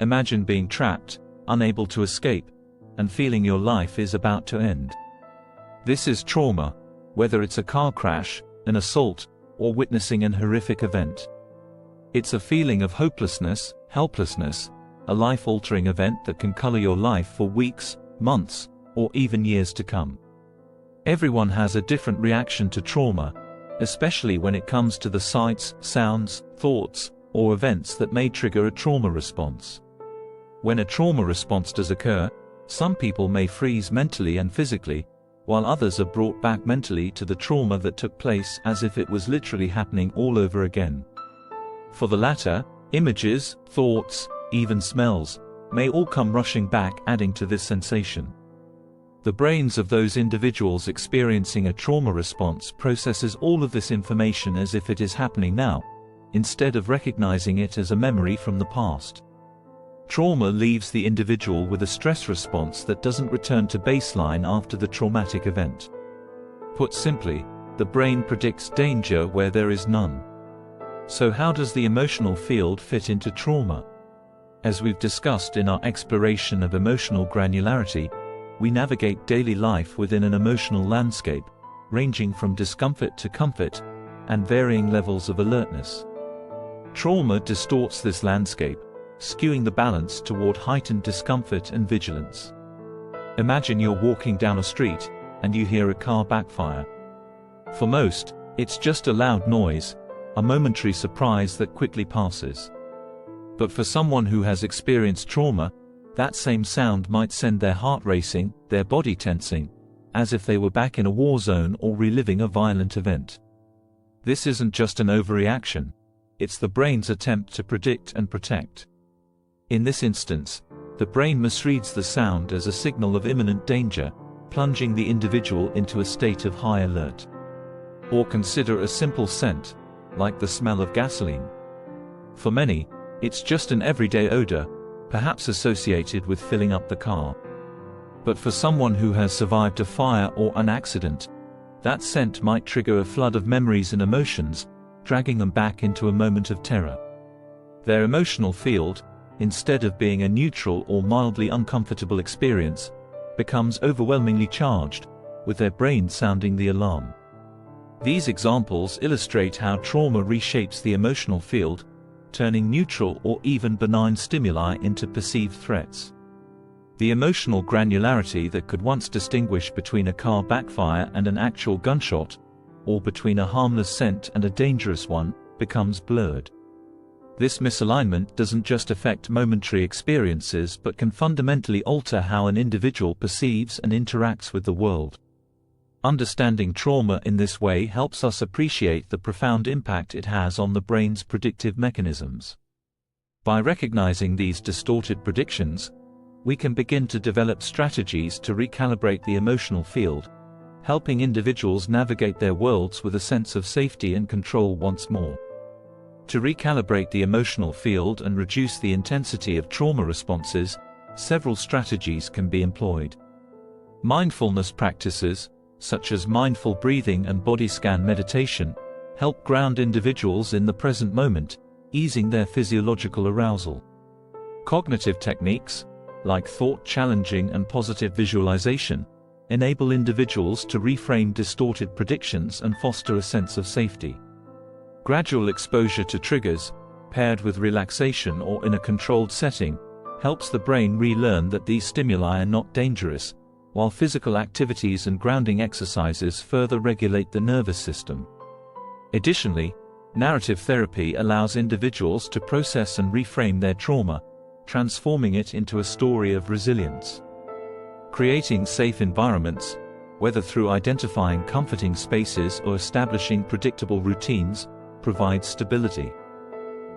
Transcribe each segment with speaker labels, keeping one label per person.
Speaker 1: Imagine being trapped, unable to escape, and feeling your life is about to end. This is trauma, whether it's a car crash, an assault, or witnessing an horrific event. It's a feeling of hopelessness, helplessness, a life-altering event that can color your life for weeks, months, or even years to come. Everyone has a different reaction to trauma, especially when it comes to the sights, sounds, thoughts, or events that may trigger a trauma response. When a trauma response does occur, some people may freeze mentally and physically, while others are brought back mentally to the trauma that took place as if it was literally happening all over again. For the latter, images, thoughts, even smells, may all come rushing back, adding to this sensation. The brains of those individuals experiencing a trauma response processes all of this information as if it is happening now, instead of recognizing it as a memory from the past. Trauma leaves the individual with a stress response that doesn't return to baseline after the traumatic event. Put simply, the brain predicts danger where there is none. So how does the emotional field fit into trauma? As we've discussed in our exploration of emotional granularity, we navigate daily life within an emotional landscape, ranging from discomfort to comfort, and varying levels of alertness. Trauma distorts this landscape, skewing the balance toward heightened discomfort and vigilance. Imagine you're walking down a street, and you hear a car backfire. For most, it's just a loud noise, a momentary surprise that quickly passes. But for someone who has experienced trauma, that same sound might send their heart racing, their body tensing, as if they were back in a war zone or reliving a violent event. This isn't just an overreaction, it's the brain's attempt to predict and protect. In this instance, the brain misreads the sound as a signal of imminent danger, plunging the individual into a state of high alert. Or consider a simple scent, like the smell of gasoline. For many, it's just an everyday odor, perhaps associated with filling up the car. But for someone who has survived a fire or an accident, that scent might trigger a flood of memories and emotions, dragging them back into a moment of terror. Their emotional field, instead of being a neutral or mildly uncomfortable experience, becomes overwhelmingly charged, with their brain sounding the alarm. These examples illustrate how trauma reshapes the emotional field, turning neutral or even benign stimuli into perceived threats. The emotional granularity that could once distinguish between a car backfire and an actual gunshot, or between a harmless scent and a dangerous one, becomes blurred. This misalignment doesn't just affect momentary experiences but can fundamentally alter how an individual perceives and interacts with the world. Understanding trauma in this way helps us appreciate the profound impact it has on the brain's predictive mechanisms. By recognizing these distorted predictions, we can begin to develop strategies to recalibrate the emotional field, helping individuals navigate their worlds with a sense of safety and control once more. To recalibrate the emotional field and reduce the intensity of trauma responses, several strategies can be employed. Mindfulness practices, such as mindful breathing and body scan meditation, help ground individuals in the present moment, easing their physiological arousal. Cognitive techniques, like thought challenging and positive visualization, enable individuals to reframe distorted predictions and foster a sense of safety. Gradual exposure to triggers, paired with relaxation or in a controlled setting, helps the brain relearn that these stimuli are not dangerous, while physical activities and grounding exercises further regulate the nervous system. Additionally, narrative therapy allows individuals to process and reframe their trauma, transforming it into a story of resilience. Creating safe environments, whether through identifying comforting spaces or establishing predictable routines, provides stability.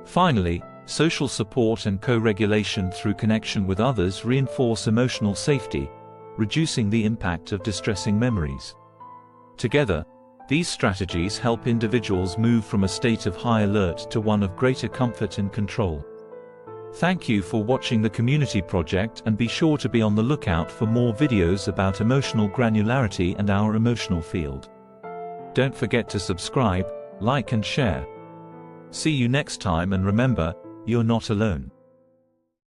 Speaker 1: Finally, social support and co-regulation through connection with others reinforce emotional safety, reducing the impact of distressing memories. Together, these strategies help individuals move from a state of high alert to one of greater comfort and control. Thank you for watching the community project, and be sure to be on the lookout for more videos about emotional granularity and our emotional field. Don't forget to subscribe, like and share. See you next time, and remember, you're not alone.